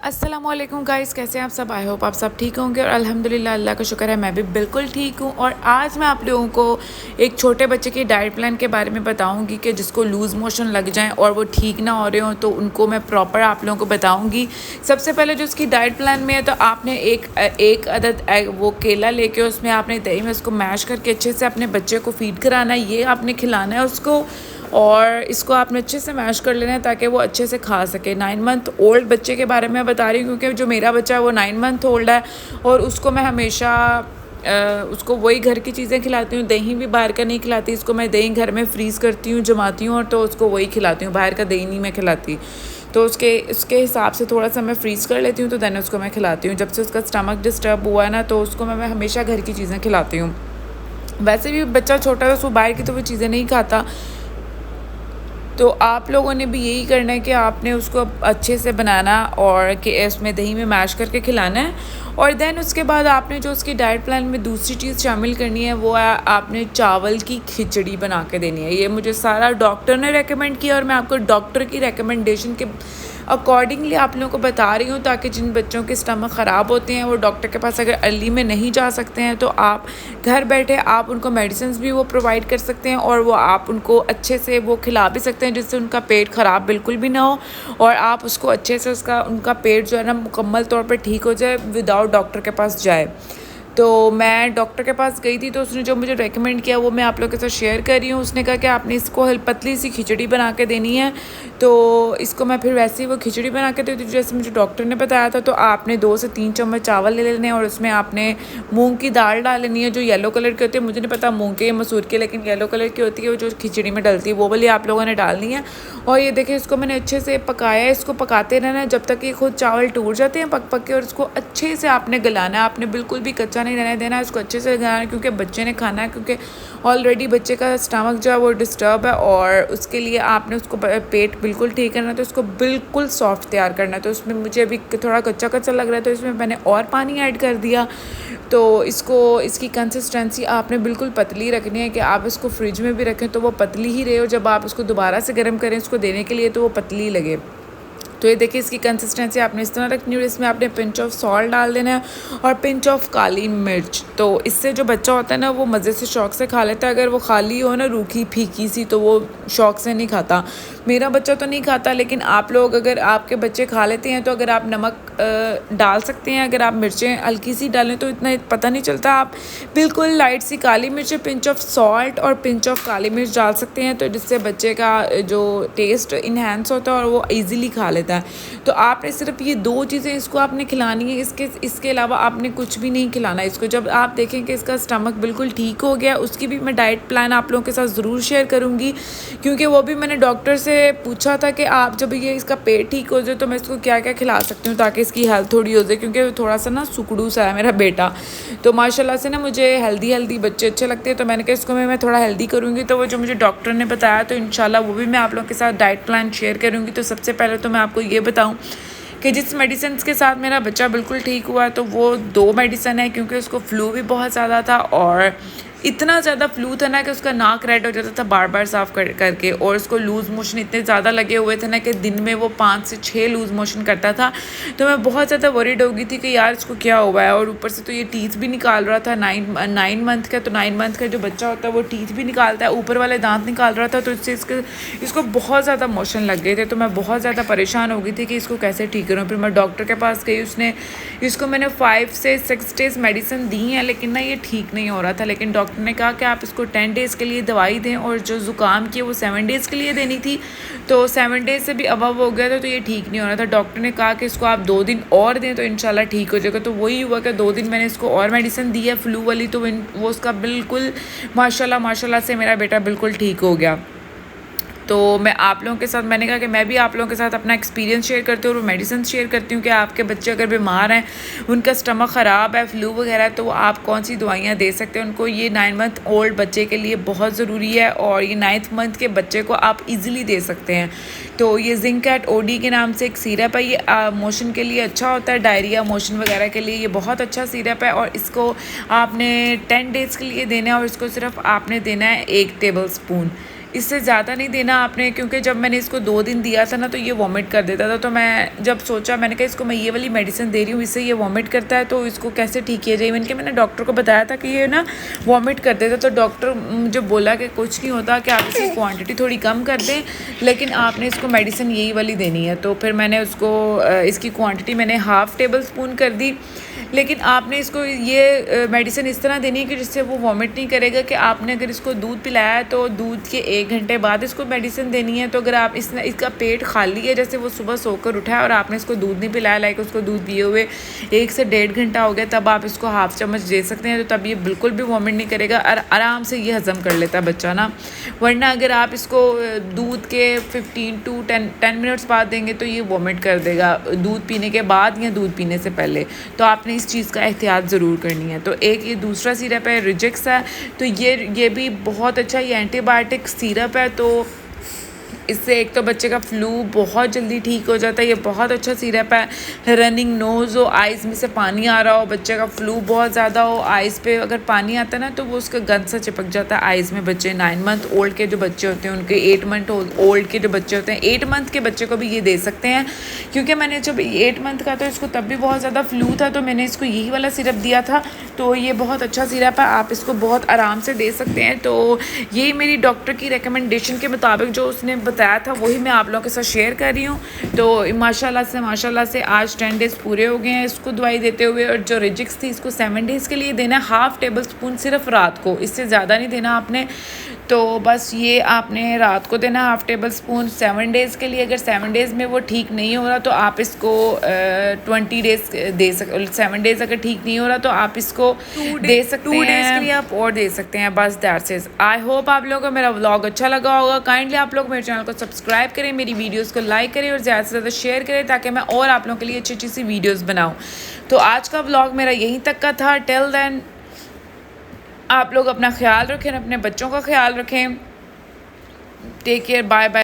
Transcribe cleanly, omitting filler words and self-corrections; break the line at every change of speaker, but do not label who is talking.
अस्सलामुअलैकुम गाइस, कैसे हैं आप सब। आई होप आप सब ठीक होंगे और अल्हम्दुलिल्लाह अल्लाह का शुक्र है मैं भी बिल्कुल ठीक हूँ। और आज मैं आप लोगों को एक छोटे बच्चे की डाइट प्लान के बारे में बताऊंगी कि जिसको लूज़ मोशन लग जाएं और वो ठीक ना हो रहे हो तो उनको मैं प्रॉपर आप लोगों को बताऊंगी। सबसे पहले जो उसकी डाइट प्लान में है तो आपने एक अदद वो केला लेके उसमें आपने दही में उसको मैश करके अच्छे से अपने बच्चे को फीड कराना है। ये आपने खिलाना है उसको और इसको आपने अच्छे से मैश कर लेना है ताकि वो अच्छे से खा सके। 9 मंथ ओल्ड बच्चे के बारे में बता रही हूँ क्योंकि जो मेरा बच्चा है वो 9 मंथ ओल्ड है और उसको मैं हमेशा उसको वही घर की चीज़ें खिलाती हूँ। दही भी बाहर का नहीं खिलाती, इसको मैं दही घर में फ्रीज़ करती हूँ, जमाती हूँ और तो उसको वही खिलाती हूँ। बाहर का दही नहीं मैं खिलाती, तो उसके हिसाब से थोड़ा सा मैं फ्रीज़ कर लेती हूँ तो देन उसको मैं खिलाती हूँ। जब से उसका स्टमक डिस्टर्ब हुआ है ना तो उसको मैं हमेशा घर की चीज़ें खिलाती हूँ। वैसे भी बच्चा छोटा है, उसको बाहर की तो वो चीज़ें नहीं खाता। तो आप लोगों ने भी यही करना है कि आपने उसको अच्छे से बनाना और कि इसमें दही में मैश करके खिलाना है। और देन उसके बाद आपने जो उसकी डाइट प्लान में दूसरी चीज़ शामिल करनी है वो है आपने चावल की खिचड़ी बना के देनी है। ये मुझे सारा डॉक्टर ने रेकमेंड किया और मैं आपको डॉक्टर की रिकमेंडेशन के अकॉर्डिंगली आप लोगों को बता रही हूँ ताकि जिन बच्चों के स्टमक ख़राब होते हैं वो डॉक्टर के पास अगर अर्ली में नहीं जा सकते हैं तो आप घर बैठे आप उनको मेडिसिन भी वो प्रोवाइड कर सकते हैं और वो आप उनको अच्छे से वो खिला भी सकते हैं जिससे उनका पेट ख़राब बिल्कुल भी ना हो और आप उसको अच्छे से उनका पेट जो है ना मुकम्मल तौर पर ठीक हो जाए विदाउट डॉक्टर के पास जाए। तो मैं डॉक्टर के पास गई थी तो उसने जो मुझे रेकमेंड किया वो मैं आप लोगों के साथ शेयर कर रही हूँ। उसने कहा कि आपने इसको पतली सी खिचड़ी बना के देनी है। तो इसको मैं फिर वैसे ही वो खिचड़ी बना के देती हूँ जैसे मुझे डॉक्टर ने बताया था। तो आपने 2 से 3 चम्मच चावल ले लेने और उसमें आपने मूंग की दाल डाल लेनी है जो येलो कलर की होती है। मुझे नहीं पता मूंग के या मसूर के, लेकिन येलो कलर की होती है वो जो खिचड़ी में डलती है, वो वाली आप लोगों ने डालनी है। और ये देखिए इसको मैंने अच्छे से पकाया है, इसको पकाते रहना है जब तक ये खुद चावल टूट जाते हैं पक पक के। और इसको अच्छे से आपने गलाना है, आपने बिल्कुल भी कच्चा नहीं रहने देना है, इसको अच्छे से गलाना है क्योंकि बच्चे ने खाना है, क्योंकि ऑलरेडी बच्चे का स्टमक जो है वो डिस्टर्ब है और उसके लिए आपने उसको पेट बिल्कुल ठीक करना है। तो इसको बिल्कुल सॉफ्ट तैयार करना है। तो उसमें मुझे अभी थोड़ा कच्चा कच्चा लग रहा है तो इसमें मैंने और पानी ऐड कर दिया। तो इसकी कंसिस्टेंसी आपने बिल्कुल पतली रखनी है कि आप इसको फ्रिज में भी रखें तो वो पतली ही रहे और जब आप इसको दोबारा से गर्म करें इसको देने के लिए तो वो पतली लगे। तो ये देखिए इसकी कंसिस्टेंसी आपने इस तरह रखनी है। इसमें आपने पिंच ऑफ सॉल्ट डाल देना है और पिंच ऑफ काली मिर्च। तो इससे जो बच्चा होता है ना वो मज़े से शौक़ से खा लेता है। अगर वो खाली हो ना रूखी फीकी सी तो वो शौक़ से नहीं खाता। मेरा बच्चा तो नहीं खाता, लेकिन आप लोग अगर आपके बच्चे खा लेते हैं तो अगर आप नमक डाल सकते हैं। अगर आप मिर्चें हल्की सी डालें तो इतना पता नहीं चलता। आप बिल्कुल लाइट सी काली मिर्च, पिंच ऑफ सॉल्ट और पिंच ऑफ काली मिर्च डाल सकते हैं तो जिससे बच्चे का जो टेस्ट इन्हेंस होता है और वो ईज़िली खा लेता है। तो आपने सिर्फ ये 2 चीज़ें इसको आपने खिलानी है, इसके अलावा आपने कुछ भी नहीं खिलाना है इसको। जब आप देखें कि इसका स्टमक बिल्कुल ठीक हो गया उसकी भी मैं डाइट प्लान आप लोगों के साथ ज़रूर शेयर करूँगी क्योंकि वो भी मैंने डॉक्टर से पूछा था कि आप जब ये इसका पेट ठीक हो जाए तो मैं इसको क्या क्या खिला सकती हूँ ताकि इसकी हेल्थ थोड़ी हो जाए, क्योंकि थोड़ा सा ना सुकड़ू सा है मेरा बेटा। तो माशाल्लाह से ना मुझे हेल्दी बच्चे अच्छे लगते हैं तो मैंने कहा इसको मैं थोड़ा हेल्दी करूँगी। तो वो जो मुझे डॉक्टर ने बताया तो इंशाल्लाह वो भी मैं आप लोगों के साथ डाइट प्लान शेयर करूँगी। तो सबसे पहले तो मैं आपको ये बताऊँ कि जिस मेडिसिन के साथ मेरा बच्चा बिल्कुल ठीक हुआ तो वो 2 मेडिसिन है क्योंकि उसको फ्लू भी बहुत ज़्यादा था और इतना ज़्यादा फ्लू था ना कि उसका नाक रेड हो जाता था बार बार साफ़ करके। और उसको लूज़ मोशन इतने ज़्यादा लगे हुए थे ना कि दिन में वो 5 से 6 लूज़ मोशन करता था। तो मैं बहुत ज़्यादा वरीड हो गई थी कि यार इसको क्या हुआ है। और ऊपर से तो ये टीथ भी निकाल रहा था 9 मंथ का। तो 9 मंथ का जो बच्चा होता है वो टीथ भी निकालता है, ऊपर वाले दांत निकाल रहा था। तो इससे इसको बहुत ज़्यादा मोशन लग गए थे। तो मैं बहुत ज़्यादा परेशान हो गई थी कि इसको कैसे ठीक करूँ। फिर मैं डॉक्टर के पास गई, इसको मैंने 5 से 6 डेज़ मेडिसिन दी है लेकिन ना ये ठीक नहीं हो रहा था। लेकिन डॉक्टर ने कहा कि आप इसको 10 डेज़ के लिए दवाई दें और जो ज़ुकाम की वो 7 डेज़ के लिए देनी थी। तो 7 डेज़ से भी अबव हो गया था तो ये ठीक नहीं हो रहा था। डॉक्टर ने कहा कि इसको आप 2 दिन और दें तो इंशाल्लाह ठीक हो जाएगा। तो वही हुआ कि 2 दिन मैंने इसको और मेडिसिन दी है फ्लू वाली। तो वो उसका बिल्कुल माशाल्लाह से मेरा बेटा बिल्कुल ठीक हो गया। तो मैं आप लोगों के साथ मैंने कहा कि मैं भी आप लोगों के साथ अपना एक्सपीरियंस शेयर करती हूँ और मेडिसिन शेयर करती हूँ कि आपके बच्चे अगर बीमार हैं, उनका स्टमक ख़राब है, फ्लू वगैरह, तो आप कौन सी दवाइयाँ दे सकते हैं उनको। ये 9 मंथ ओल्ड बच्चे के लिए बहुत ज़रूरी है और ये 9th मंथ के बच्चे को आप ईज़िली दे सकते हैं। तो ये जिंकैट ओडी के नाम से एक सिरप है। ये मोशन के लिए अच्छा होता है, डायरिया मोशन वगैरह के लिए ये बहुत अच्छा सिरप है। और इसको आपने 10 डेज़ के लिए देना है और इसको सिर्फ आपने देना है 1 टेबल स्पून। इससे ज़्यादा नहीं देना आपने, क्योंकि जब मैंने इसको 2 दिन दिया था ना तो ये वॉमिट कर देता था। तो मैं जब सोचा, मैंने कहा इसको मैं ये वाली मेडिसिन दे रही हूँ, इससे ये वॉमिट करता है तो इसको कैसे ठीक किया जाए। मैंने डॉक्टर को बताया था कि ये ना वॉमिट कर देता, तो डॉक्टर मुझे बोला कि कुछ नहीं होता, कि आप इसकी क्वांटिटी थोड़ी कम कर दें, लेकिन आपने इसको मेडिसिन यही वाली देनी है। तो फिर मैंने उसको इसकी क्वांटिटी मैंने हाफ़ टेबल स्पून कर दी, लेकिन आपने इसको ये मेडिसिन इस तरह देनी है कि जिससे वो वॉमिट नहीं करेगा। कि आपने अगर इसको दूध पिलाया है तो दूध के 1 घंटे बाद इसको मेडिसिन देनी है। तो अगर आप इसका पेट खाली है, जैसे वो सुबह सोकर उठा है और आपने इसको दूध नहीं पिलाया, लाइक उसको दूध पिए हुए 1 से 1.5 घंटा हो गया, तब आप इसको हाफ़ चम्मच दे सकते हैं। तो तब ये बिल्कुल भी वॉमिट नहीं करेगा और आराम से ये हज़म कर लेता है बच्चा ना। वरना अगर आप इसको दूध के 15 to 10 मिनट्स बाद देंगे तो ये वॉमिट कर देगा, दूध पीने के बाद या दूध पीने से पहले। तो आपने इस चीज़ का एहतियात ज़रूर करनी है। तो एक ये दूसरा सिरप है, रिजिक्स है। तो ये भी बहुत अच्छा, ये एंटीबायोटिक सिरप है। तो इससे एक तो बच्चे का फ्लू बहुत जल्दी ठीक हो जाता है। ये बहुत अच्छा सिरप है। रनिंग नोज़ हो, आइज़ में से पानी आ रहा हो, बच्चे का फ्लू बहुत ज़्यादा हो, आइज़ पे अगर पानी आता है ना तो वो उसका गंद सा चिपक जाता है आइज़ में। बच्चे 9 मंथ ओल्ड के जो बच्चे होते हैं, उनके 8 मंथ ओल्ड के जो बच्चे होते हैं, 8 मंथ के बच्चे को भी ये दे सकते हैं। क्योंकि मैंने जब 8 मंथ का तो इसको तब भी बहुत ज़्यादा फ्लू था, तो मैंने इसको यही वाला सिरप दिया था। तो ये बहुत अच्छा सिरप है, आप इसको बहुत आराम से दे सकते हैं। तो यही मेरी डॉक्टर की रिकमेंडेशन के मुताबिक जो उसने बताया था वही मैं आप लोगों के साथ शेयर कर रही हूँ। तो माशाल्लाह से आज 10 डेज़ पूरे हो गए हैं इसको दवाई देते हुए। और जो रिजिक्स थी इसको 7 डेज़ के लिए देना है, हाफ़ टेबल स्पून सिर्फ रात को, इससे ज़्यादा नहीं देना आपने। तो बस ये आपने रात को देना हाफ़ टेबल स्पून 7 डेज़ के लिए। अगर 7 डेज़ में वो ठीक नहीं हो रहा तो आप इसको 20 डेज़ दे 7 डेज़ अगर ठीक नहीं हो रहा तो आप इसको दे सकते हैं, 2 डेज़ के लिए आप और दे सकते हैं। बस दैट्स इट। आई होप आप लोगों को मेरा व्लॉग अच्छा लगा होगा। काइंडली आप लोग मेरे चैनल को सब्सक्राइब करें, मेरी वीडियोज़ को लाइक करें और ज़्यादा से ज़्यादा शेयर करें, ताकि मैं और आप लोगों के लिए अच्छी अच्छी सी वीडियोज़ बनाऊँ। तो आज का व्लॉग मेरा यहीं तक का था। टिल देन आप लोग अपना ख्याल रखें, अपने बच्चों का ख्याल रखें। Take care, bye bye.